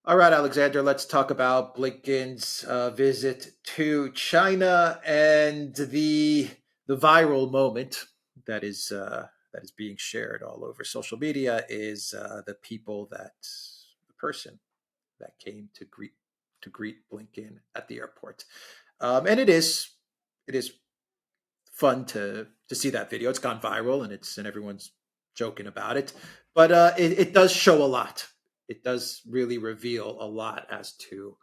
All right, Alexander, let's talk about Blinken's visit to China and the viral moment that is being shared all over social media is the person that came to greet Blinken at the airport, and it is fun to see that video. It's gone viral and everyone's joking about it, but it does show a lot. It does really reveal a lot as to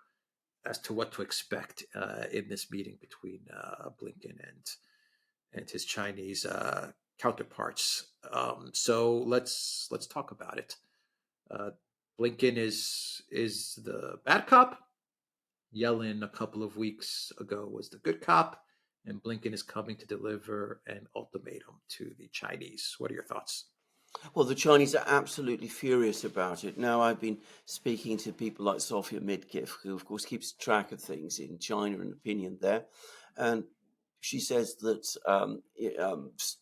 what to expect in this meeting between Blinken and his Chinese counterparts. So let's talk about it. Uh, Blinken is the bad cop. Yellen a couple of weeks ago was the good cop, and Blinken is coming to deliver an ultimatum to the Chinese. What are your thoughts? Well, the Chinese are absolutely furious about it. Now, I've been speaking to people like Sofia Midkiff, who, of course, keeps track of things in China and opinion there. And she says that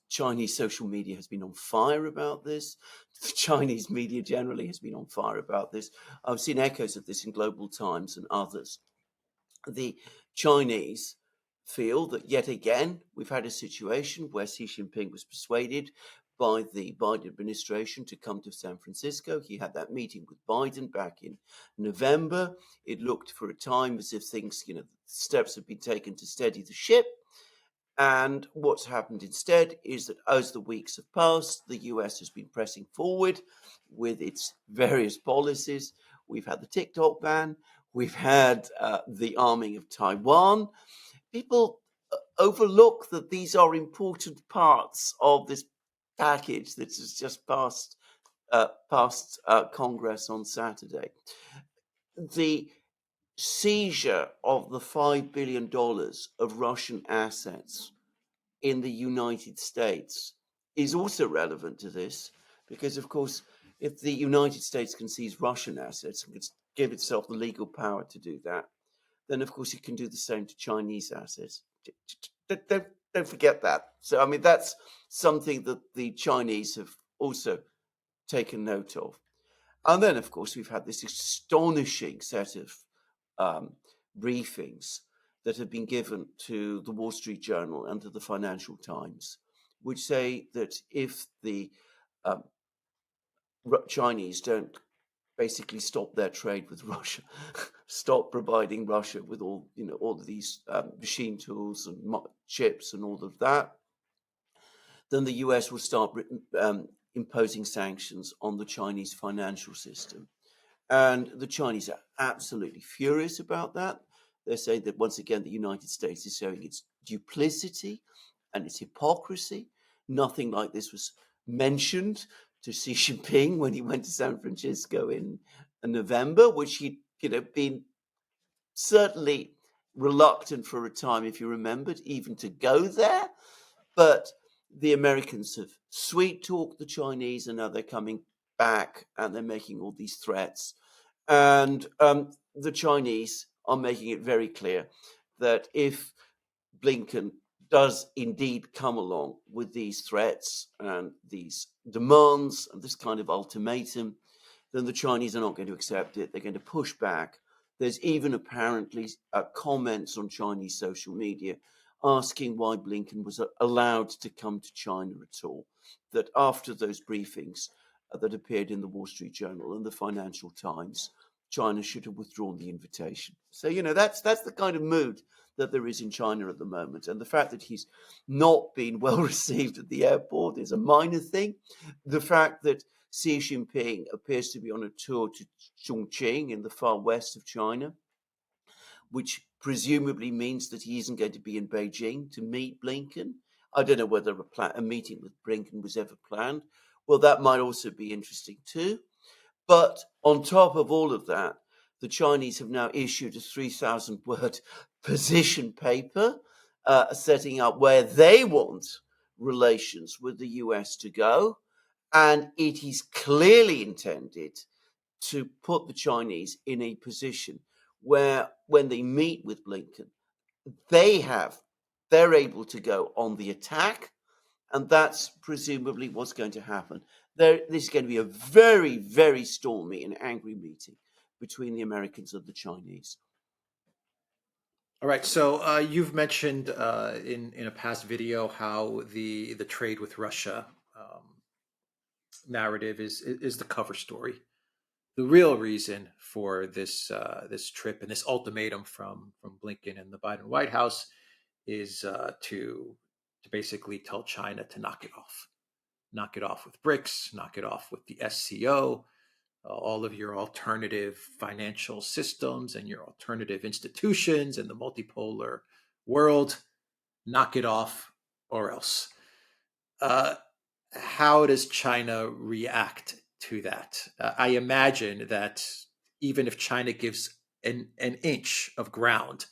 Chinese social media has been on fire about this. The Chinese media generally has been on fire about this. I've seen echoes of this in Global Times and others. The Chinese feel that yet again we've had a situation where Xi Jinping was persuaded by the Biden administration to come to San Francisco. He had that meeting with Biden back in November. It looked for a time as if things, steps have been taken to steady the ship. And what's happened instead is that as the weeks have passed, the US has been pressing forward with its various policies. We've had the TikTok ban. We've had the arming of Taiwan. People overlook that these are important parts of this package that has just passed Congress on Saturday. The seizure of the $5 billion of Russian assets in the United States is also relevant to this because, of course, if the United States can seize Russian assets and give itself the legal power to do that, then, of course, it can do the same to Chinese assets. Don't forget that. So, I mean, that's something that the Chinese have also taken note of. And then, of course, we've had this astonishing set of briefings that have been given to the Wall Street Journal and to the Financial Times, which say that if the Chinese don't basically stop their trade with Russia, stop providing Russia with all of these machine tools and chips and all of that, then the US will start imposing sanctions on the Chinese financial system. And the Chinese are absolutely furious about that. They're saying that once again, the United States is showing its duplicity and its hypocrisy. Nothing like this was mentioned to Xi Jinping when he went to San Francisco in November, which he'd been certainly reluctant for a time, if you remembered, even to go there. But the Americans have sweet-talked the Chinese, and now they're coming back and they're making all these threats. And the Chinese are making it very clear that if Blinken does indeed come along with these threats and these demands and this kind of ultimatum, then the Chinese are not going to accept it. They're going to push back. There's even apparently comments on Chinese social media asking why Blinken was allowed to come to China at all. That after those briefings that appeared in the Wall Street Journal and the Financial Times, China should have withdrawn the invitation. So, that's the kind of mood that there is in China at the moment. And the fact that he's not been well received at the airport is a minor thing. The fact that Xi Jinping appears to be on a tour to Chongqing in the far west of China, which presumably means that he isn't going to be in Beijing to meet Blinken. I don't know whether a meeting with Blinken was ever planned. Well, that might also be interesting too. But on top of all of that, the Chinese have now issued a 3,000-word position paper setting up where they want relations with the US to go. And it is clearly intended to put the Chinese in a position where when they meet with Blinken, they're able to go on the attack. And that's presumably what's going to happen. This is going to be a very, very stormy and angry meeting between the Americans and the Chinese. All right. So you've mentioned in a past video how the trade with Russia narrative is the cover story. The real reason for this trip and this ultimatum from Blinken and the Biden White House is to basically tell China to knock it off with BRICS, knock it off with the SCO, all of your alternative financial systems and your alternative institutions and the multipolar world, knock it off or else. Uh, how does China react to that? I imagine that even if China gives an inch of ground,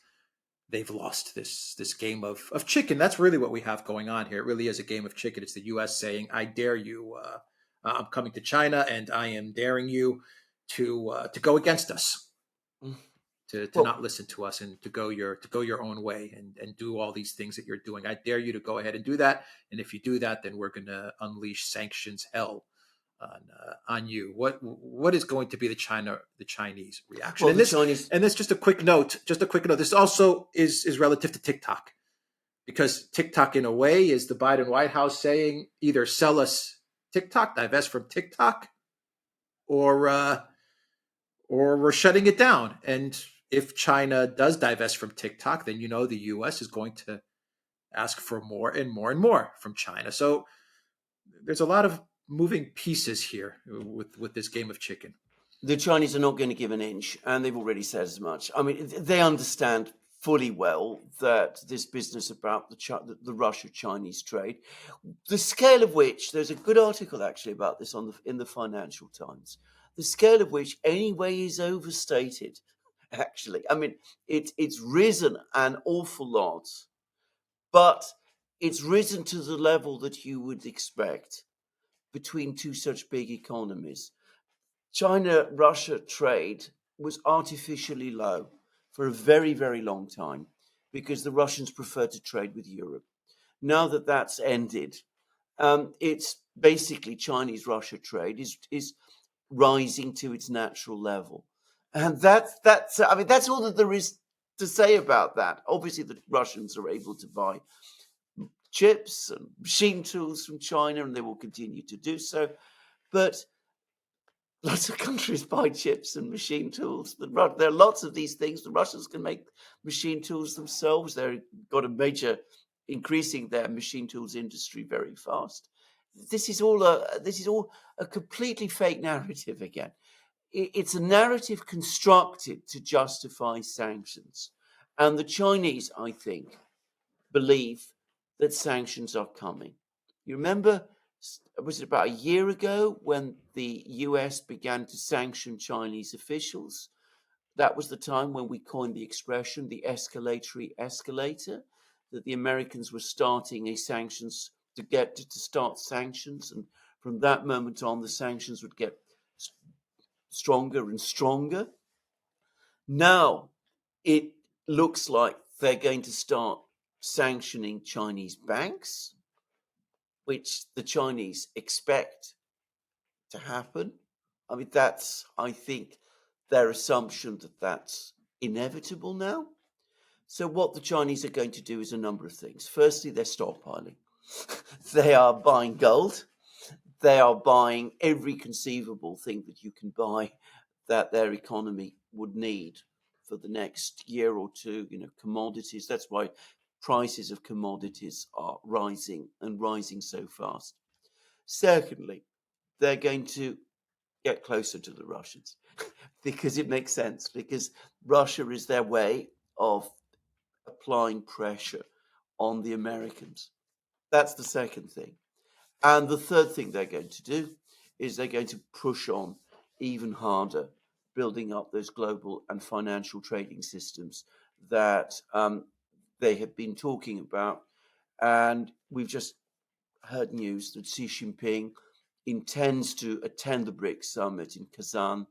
they've lost this game of chicken. That's really what we have going on here. It really is a game of chicken. It's the U.S. saying, "I dare you. I'm coming to China, and I am daring you to go against us, to Well, not listen to us, and to go your own way, and do all these things that you're doing. I dare you to go ahead and do that. And if you do that, then we're going to unleash sanctions hell on you." What is going to be the Chinese reaction? well, And the this Chinese. and this just a quick note. This also is relative to TikTok, because TikTok in a way is the Biden White House saying either sell us TikTok, divest from TikTok, or we're shutting it down. And if China does divest from TikTok, then the U.S. is going to ask for more and more and more from China. So there's a lot of moving pieces here with this game of chicken. The Chinese are not going to give an inch, and they've already said as much. I mean, they understand fully well that this business about the Russia-Chinese trade, the scale of which, there's a good article actually about this in the Financial Times, the scale of which anyway is overstated, actually. I mean, it's risen an awful lot, but it's risen to the level that you would expect between two such big economies. China-Russia trade was artificially low for a very, very long time because the Russians preferred to trade with Europe. Now that that's ended, it's basically Chinese-Russia trade is rising to its natural level, and that's I mean that's all that there is to say about that. Obviously, the Russians are able to buy chips and machine tools from China, and they will continue to do so, but lots of countries buy chips and machine tools. There are lots of these things. The Russians can make machine tools themselves. They've got a major increasing their machine tools industry very fast. This is all a completely fake narrative again. It's a narrative constructed to justify sanctions. And the Chinese, I think, believe that sanctions are coming. You remember, was it about a year ago when the US began to sanction Chinese officials? That was the time when we coined the expression, the escalatory escalator, that the Americans were starting a sanctions to start sanctions. And from that moment on, the sanctions would get stronger and stronger. Now it looks like they're going to start sanctioning Chinese banks, which the Chinese expect to happen. I mean, I think, their assumption that that's inevitable now. So what the Chinese are going to do is a number of things. Firstly, they're stockpiling. They are buying gold. They are buying every conceivable thing that you can buy that their economy would need for the next year or two, commodities. That's why prices of commodities are rising and rising so fast. Secondly, they're going to get closer to the Russians because it makes sense, because Russia is their way of applying pressure on the Americans. That's the second thing. And the third thing they're going to do is they're going to push on even harder, building up those global and financial trading systems that they have been talking about. And we've just heard news that Xi Jinping intends to attend the BRICS summit in Kazan,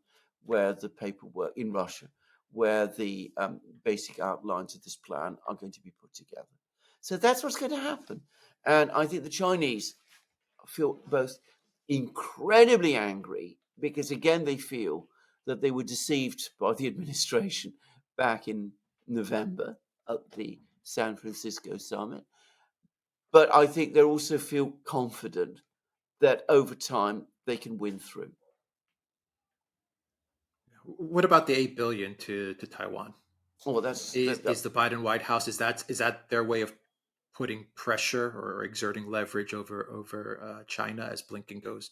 where the paperwork in Russia, where the basic outlines of this plan are going to be put together. So that's what's going to happen. And I think the Chinese feel both incredibly angry because, again, they feel that they were deceived by the administration back in November at the San Francisco summit. But I think they also feel confident that over time they can win through. What about the 8 billion to Taiwan? Oh, that's Is the Biden White House, is that their way of putting pressure or exerting leverage over China as Blinken goes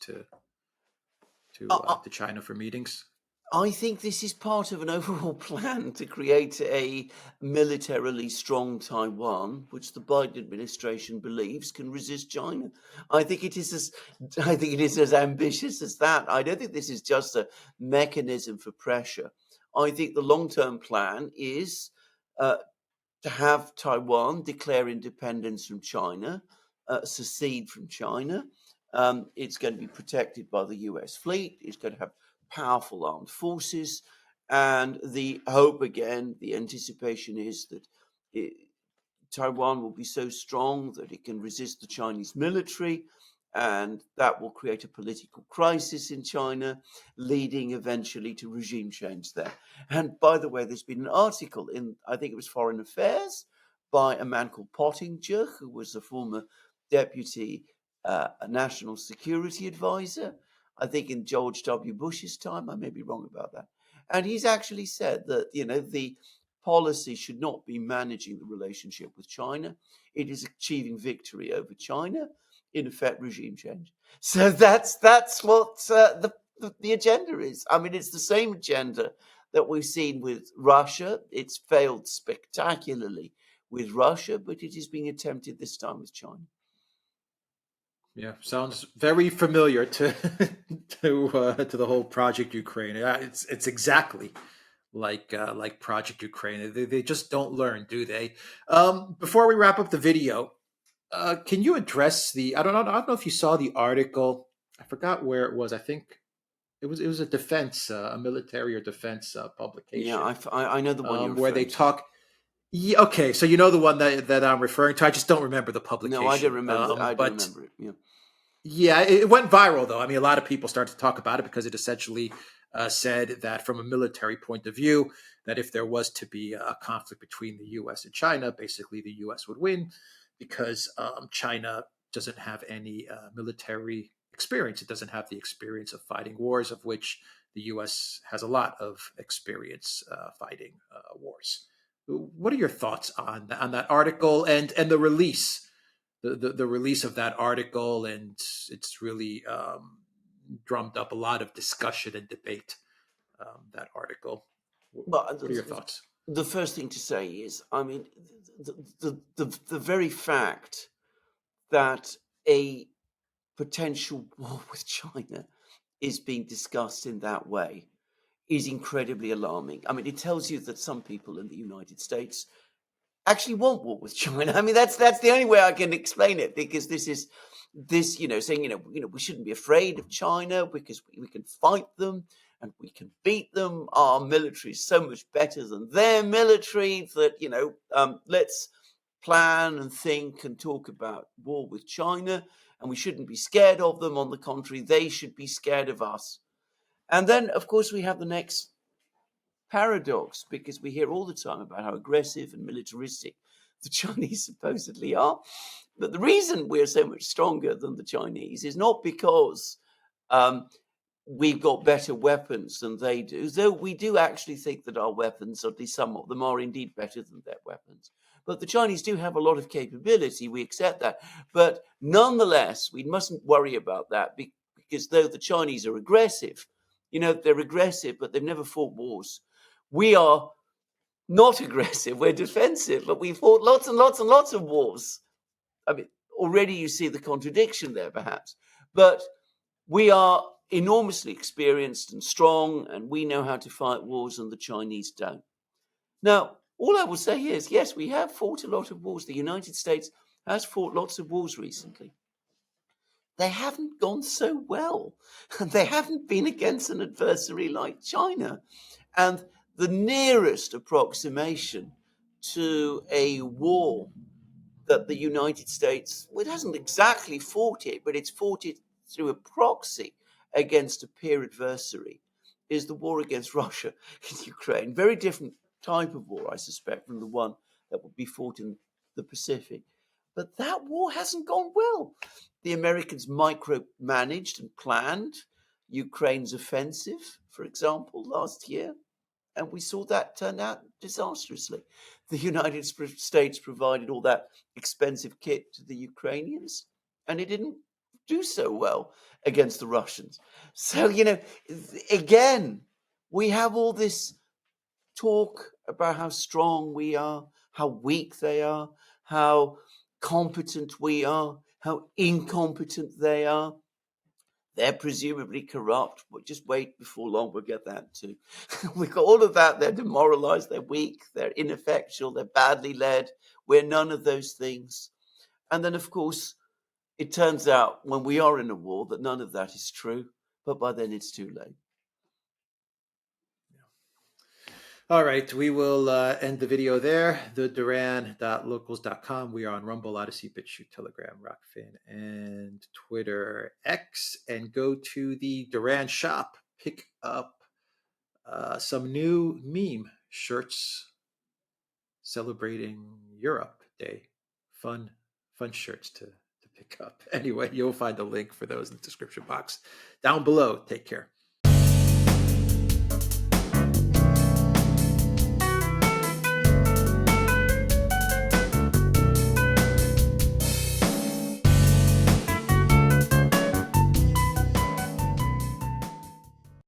I, to China for meetings? I think this is part of an overall plan to create a militarily strong Taiwan, which the Biden administration believes can resist China. I think it is as I think it is as ambitious as that. I don't think this is just a mechanism for pressure. I think the long-term plan is uh, to have Taiwan declare independence from China, secede from China. It's going to be protected by the US fleet. It's going to have powerful armed forces. And the hope, again, the anticipation is that it, Taiwan will be so strong that it can resist the Chinese military, and that will create a political crisis in China, leading eventually to regime change there. And by the way, there's been an article in, I think it was Foreign Affairs, by a man called Pottinger, who was a former deputy national security advisor, I think in George W. Bush's time. I may be wrong about that. And he's actually said that, the policy should not be managing the relationship with China. It is achieving victory over China, in effect, regime change. So that's what the agenda is. I mean, it's the same agenda that we've seen with Russia. It's failed spectacularly with Russia, but it is being attempted this time with China. Yeah, sounds very familiar to to the whole Project Ukraine. It's exactly like Project Ukraine. They just don't learn, do they? Before we wrap up the video, can you address the? I don't know if you saw the article. I forgot where it was. I think it was a defense, a military or defense Yeah, publication, I know the one you're where they referring to. talk. Yeah, okay, so you know the one that I'm referring to. I just don't remember the No, I don't publication. remember. I don't But remember it. Yeah. yeah, it went viral though. I mean, a lot of people started to talk about it because it essentially said that from a military point of view, that if there was to be a conflict between the U.S. and China, basically the U.S. would win because China doesn't have any military experience. It doesn't have the experience of fighting wars, of which the U.S. has a lot of experience fighting wars. What are your thoughts on that article and the release? The release of that article, and it's really drummed up a lot of discussion and debate. That article. But What are your thoughts? the first thing to say is, I mean, the very fact that a potential war with China is being discussed in that way is incredibly alarming. I mean, it tells you that some people in the United States actually want war with China. I mean, that's the only way I can explain it, because this is saying we shouldn't be afraid of China because we can fight them and we can beat them. Our military is so much better than their military that let's plan and think and talk about war with China, and we shouldn't be scared of them. On the contrary, they should be scared of us. And then, of course, we have the next paradox, because we hear all the time about how aggressive and militaristic the Chinese supposedly are. But the reason we're so much stronger than the Chinese is not because we've got better weapons than they do, though we do actually think that our weapons, or at least some of them, are indeed better than their weapons. But the Chinese do have a lot of capability, we accept that. But nonetheless, we mustn't worry about that, because though the Chinese are aggressive, they're aggressive, but they've never fought wars. We are not aggressive, we're defensive, but we fought lots and lots and lots of wars. I mean, already you see the contradiction there, perhaps. But we are enormously experienced and strong, and we know how to fight wars, and the Chinese don't. Now, all I will say here is, yes, we have fought a lot of wars. The United States has fought lots of wars recently. They haven't gone so well. They haven't been against an adversary like China. And the nearest approximation to a war that the United States, well, it hasn't exactly fought it, but it's fought it through a proxy against a peer adversary, is the war against Russia in Ukraine. Very different type of war, I suspect, from the one that would be fought in the Pacific. But that war hasn't gone well. The Americans micromanaged and planned Ukraine's offensive, for example, last year, and we saw that turn out disastrously. The United States provided all that expensive kit to the Ukrainians, and it didn't do so well against the Russians. So, again, we have all this talk about how strong we are, how weak they are, how competent we are, how incompetent they are. They're presumably corrupt, but just wait, before long we'll get that too. We've got all of that. They're demoralized, they're weak, they're ineffectual, they're badly led. We're none of those things. And then, of course, it turns out when we are in a war that none of that is true, but by then it's too late. All right, we will end the video there. The Duran.locals.com. We are on Rumble, Odyssey, BitChute, Telegram, Rockfin, and Twitter X. And go to the Duran shop. Pick up some new meme shirts celebrating Europe Day. Fun shirts to pick up. Anyway, you'll find a link for those in the description box down below. Take care.